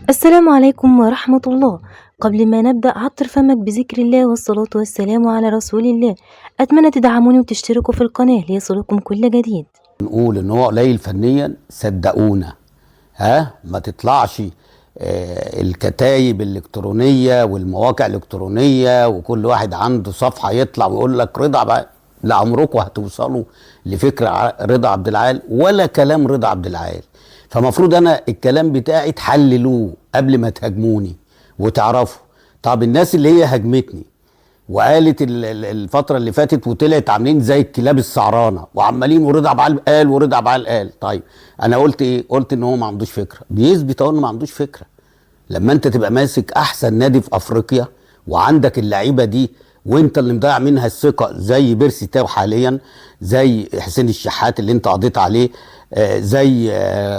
السلام عليكم ورحمة الله. قبل ما نبدأ عطر فمك بذكر الله والصلاة والسلام على رسول الله. أتمنى تدعموني وتشتركوا في القناة ليصلكم كل جديد. نقول ان هو قليل فنيا، صدقونا. ما تطلعش الكتايب الالكترونيه والمواقع الالكترونيه وكل واحد عنده صفحه يطلع ويقول لك رضا بقى. لعمركم هتوصلوا لفكر رضا عبد العال ولا كلام رضا عبد العال. فمفروض انا الكلام بتاعي تحللوه قبل ما تهاجموني وتعرفوا. طب الناس اللي هي هاجمتني وقالت الفتره اللي فاتت وطلعت عاملين زي الكلاب السعرانه وعمالين ورضا عبد قال ورضا عبد قال. طيب انا قلت ايه؟ قلت ان هو ما عندوش فكره. بيثبت اهو انه ما عندوش فكره. لما انت تبقى ماسك احسن نادي في افريقيا وعندك اللعيبه دي وانت اللي مضيع منها الثقه، زي بيرسي تاو حاليا، زي حسين الشحات اللي انت قضيت عليه، زي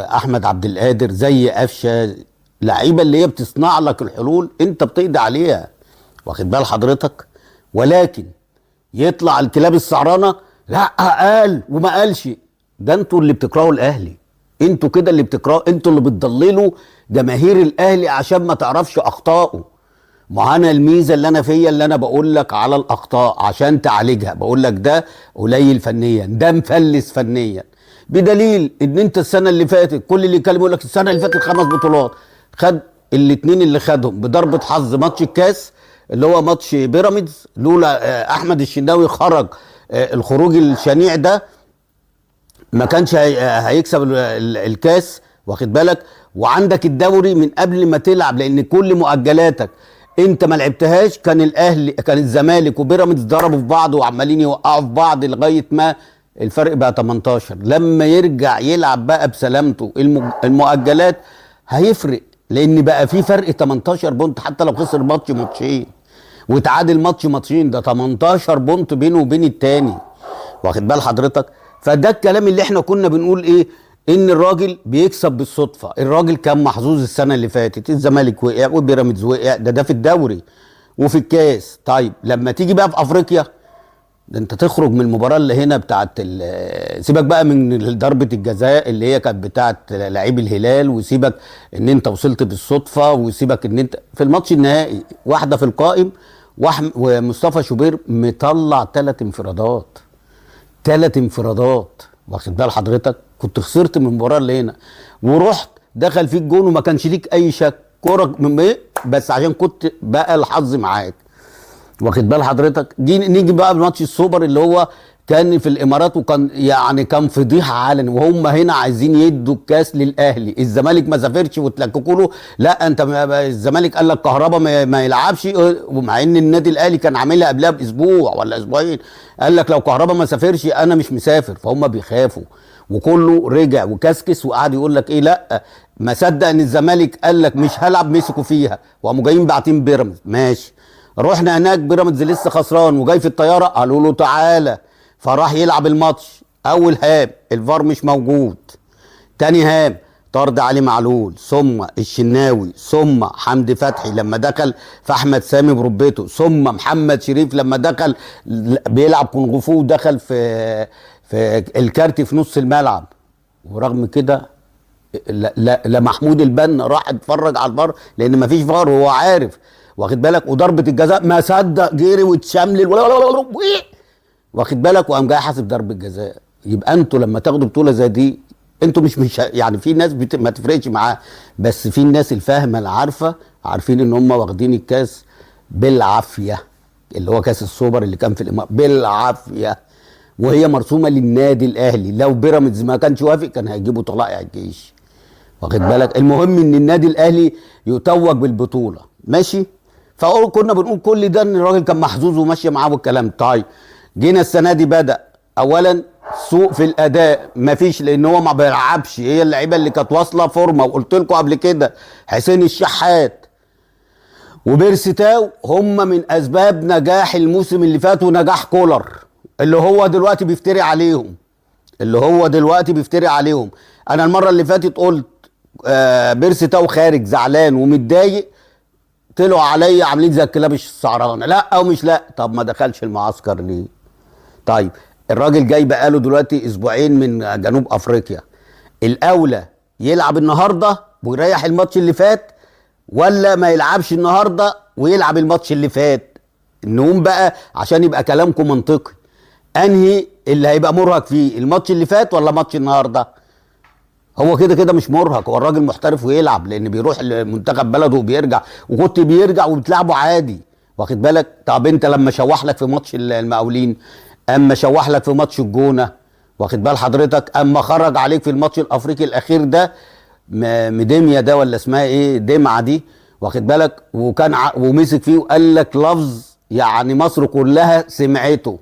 احمد عبد القادر، زي قفشه، لعيبه اللي هي بتصنع لك الحلول انت بتقضي عليها. واخد بال حضرتك؟ ولكن يطلع الكلاب السعرانه لا قال وما قالش. ده انتوا اللي بتكرهوا الاهلي. انتوا كده اللي بتكرهوا، انتوا اللي بتضللوا جماهير الاهلي عشان ما تعرفش اخطائه. ما انا الميزه اللي انا فيا اللي انا بقول لك على الاخطاء عشان تعالجها. بقول لك ده قليل فنيا، ده مفلس فنيا، بدليل ان انت السنه اللي فاتت كل اللي يكلم يقول لك السنه اللي فاتت 5 بطولات. خد الاثنين اللي خدهم بضربه حظ، ماتش الكاس اللي هو ماتش بيراميدز، لولا احمد الشناوي خرج الخروج الشنيع ده ما كانش هيكسب الكاس. واخد بالك؟ وعندك الدوري من قبل ما تلعب، لان كل مؤجلاتك انت ما لعبتهاش. كان الاهلي، كان الزمالك وبيراميدز ضربوا في بعض وعمالين يوقعوا في بعض لغايه ما الفرق بقى 18. لما يرجع يلعب بقى بسلامته المؤجلات هيفرق، لان بقى في فرق 18 بونت حتى لو خسر ماتش ماتشين وتعادل ماتش ماتشين، ده 18 بونت بينه وبين التاني. واخد بال حضرتك؟ فده الكلام اللي احنا كنا بنقول ايه؟ ان الراجل بيكسب بالصدفه. الراجل كان محظوظ السنه اللي فاتت، الزمالك وقع وبيراميدز وقع، ده في الدوري وفي الكاس. طيب لما تيجي بقى في افريقيا، ده انت تخرج من المباراه اللي هنا بتاعت سيبك بقى من ضربه الجزاء اللي هي كانت بتاعت لعيب الهلال، وسيبك ان انت وصلت بالصدفه، وسيبك ان انت في الماتش النهائي واحده في القائم ومصطفى شوبير مطلع 3 انفرادات. 3 انفرادات. واخد بال حضرتك؟ كنت خسرت من المباراه اللي هنا ورحت دخل فيك جون وما كانش ليك اي شك. كوره من ايه؟ بس عشان كنت بقى الحظ معاك. واخد بال حضرتك؟ نيجي بقى بماتش السوبر اللي هو كان في الامارات، وكان يعني كان فضيحه علني، وهم هنا عايزين يدوا الكاس للاهلي. الزمالك ما سافرش وتلككوا له، لا انت الزمالك قال لك كهربا ما يلعبش، ومع ان النادي الاهلي كان عاملها قبلها باسبوع ولا اسبوعين، قال لك لو كهربا ما سافرش انا مش مسافر. فهم بيخافوا، وكله رجع وكسكس وقعد يقول لك ايه، لا ما صدق ان الزمالك قال لك مش هلعب، مسكوا فيها وقاموا جايين باعتين بيراميدز. ماشي، رحنا هناك بيراميدز لسه خسران وجاي في الطياره، قالوا له تعالى، فراح يلعب الماتش. اول هام الفار مش موجود، تاني هام طرد علي معلول، ثم الشناوي، ثم حمدي فتحي لما دخل في احمد سامي بربيته، ثم محمد شريف لما دخل بيلعب كونغ فو ودخل في الكارت في نص الملعب. ورغم كده لا محمود البنا راح اتفرج على الفار لان مفيش فار وهو عارف. واخد بالك؟ وضربه الجزاء ما صدق جري واتشملل واخد بالك؟ وقام جاي حاسب ضربه جزاء. يبقى انتوا لما تاخدوا بطوله زي دي، انتوا مش يعني في ناس ما تفرقش معاه، بس في الناس الفاهمه العارفه عارفين ان هم واخدين الكاس بالعافيه، اللي هو كاس السوبر اللي كان في الامارات بالعافيه، وهي مرسومه للنادي الاهلي. لو بيراميدز ما كانش وافق كان هيجيبوا طلائع الجيش. واخد بالك؟ المهم ان النادي الاهلي يتوج بالبطوله. ماشي؟ كنا بنقول كل ده ان الراجل كان محظوظ وماشيه معاه والكلام. طيب جينا السنه دي بدا اولا سوء في الاداء، مفيش، لان هو ما بيلعبش. هي اللعيبه اللي كانت واصله فورمه، وقلت لكم قبل كده حسين الشحات وبيرسي تاو هم من اسباب نجاح الموسم اللي فات ونجاح كولر اللي هو دلوقتي بيفتري عليهم. انا المره اللي فاتت قلت بيرسي تاو خارج زعلان ومتضايق، طلعوا عليا عاملين زي الكلاب السعرانه، لا او مش لا. طب ما دخلش المعسكر ليه؟ طيب الراجل جاي بقاله دلوقتي اسبوعين من جنوب افريقيا، الاولى يلعب النهارده ويريح الماتش اللي فات ولا ما يلعبش النهارده ويلعب الماتش اللي فات؟ نقوم بقى عشان يبقى كلامكم منطقي، انهي اللي هيبقى مرهق فيه، الماتش اللي فات ولا ماتش النهارده؟ هو كده كده مش مرهق، هو الراجل محترف ويلعب، لان بيروح لمنتخب بلده وبيرجع، وكنت بيرجع وبتلعبه عادي، واخد بالك؟ طب انت لما شوح لك في ماتش المقاولين، اما شوح لك في ماتش الجونه، واخد بال حضرتك؟ اما خرج عليك في الماتش الافريقي الاخير ده، مدميه ده ولا اسمها ايه، دمعه دي، واخد بالك؟ وكان ومسك فيه وقال لك لفظ يعني مصر كلها سمعته،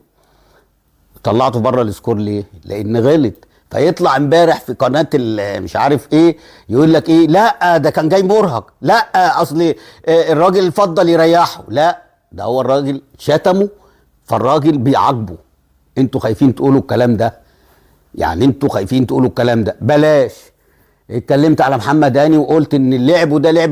طلعته بره السكور ليه؟ لان غلط. فيطلع امبارح في قناه مش عارف ايه يقول لك ايه، لا ده كان جاي مرهق، لا اصل الراجل فضل يريحه، لا ده هو الراجل شتمه فالراجل بيعاقبه. انتوا خايفين تقولوا الكلام ده؟ يعني انتوا خايفين تقولوا الكلام ده؟ بلاش. اتكلمت على محمد هاني وقلت ان اللعب ده لعب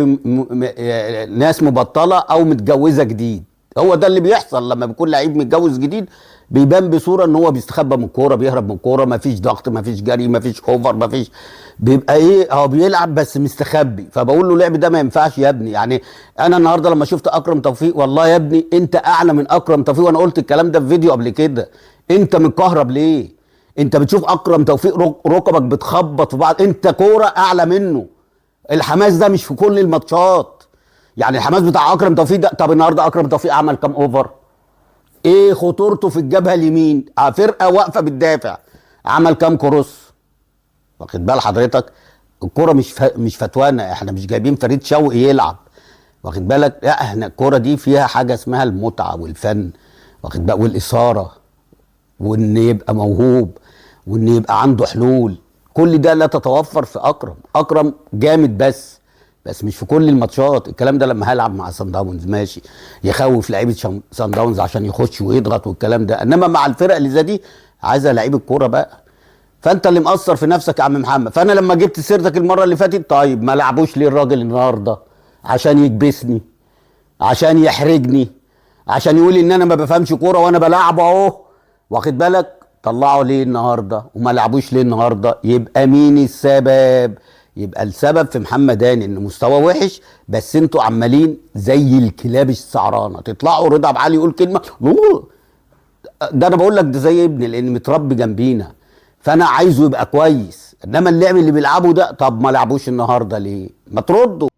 ناس مبطله او متجوزه جديد. هو ده اللي بيحصل لما بيكون لعيب متجوز جديد، بيبان بصوره ان هو بيستخبى من الكوره، بيهرب من الكوره، مفيش ضغط، مفيش جري، مفيش اوفر، مفيش، بيبقى ايه، هو بيلعب بس مستخبي. فبقول له اللعب ده ما ينفعش يا ابني. يعني انا النهارده لما شفت اكرم توفيق، والله يا ابني انت اعلى من اكرم توفيق، وانا قلت الكلام ده في فيديو قبل كده. انت متكهرب ليه؟ انت بتشوف اكرم توفيق ركبك بتخبط في بعض، انت كوره اعلى منه. الحماس ده مش في كل الماتشات، يعني الحماس بتاع اكرم توفيق ده. طب النهارده اكرم توفيق عمل كام اوفر؟ ايه خطورته في الجبهه اليمين؟ فرقه واقفه بتدافع، عمل كام كروس؟ واخد بال حضرتك؟ الكوره مش فتوانا، احنا مش جايبين فريد شوقي يلعب، واخد بالك؟ لا، احنا الكوره دي فيها حاجه اسمها المتعه والفن، واخد بالك؟ والاثاره، وان يبقى موهوب، وان يبقى عنده حلول. كل ده لا تتوفر في اكرم. اكرم جامد بس مش في كل الماتشات. الكلام ده لما هلعب مع سان داونز ماشي، يخوف لعيبه سان داونز عشان يخش ويضغط والكلام ده، انما مع الفرق اللي زي دي عايزه لعيب الكوره بقى. فانت اللي مقصر في نفسك يا عم محمد. فانا لما جبت سيرتك المره اللي فاتت، طيب ما لعبوش ليه الراجل النهارده؟ عشان يكبسني، عشان يحرجني، عشان يقول ان انا ما بفهمش كوره وانا بلعبه اهو، واخد بالك؟ طلعوا ليه النهارده وما لعبوش ليه النهارده؟ يبقى مين السبب؟ يبقى السبب في محمد هاني، ان مستواه وحش، بس انتوا عمالين زي الكلاب السعرانه تطلعوا. رضا ابو علي يقول كلمه، ده انا بقول لك ده زي ابني لان متربي جنبينا، فانا عايزه يبقى كويس. انما اللعب اللي بيلعبه ده، طب ما لعبوش النهارده ليه؟ ما تردوا.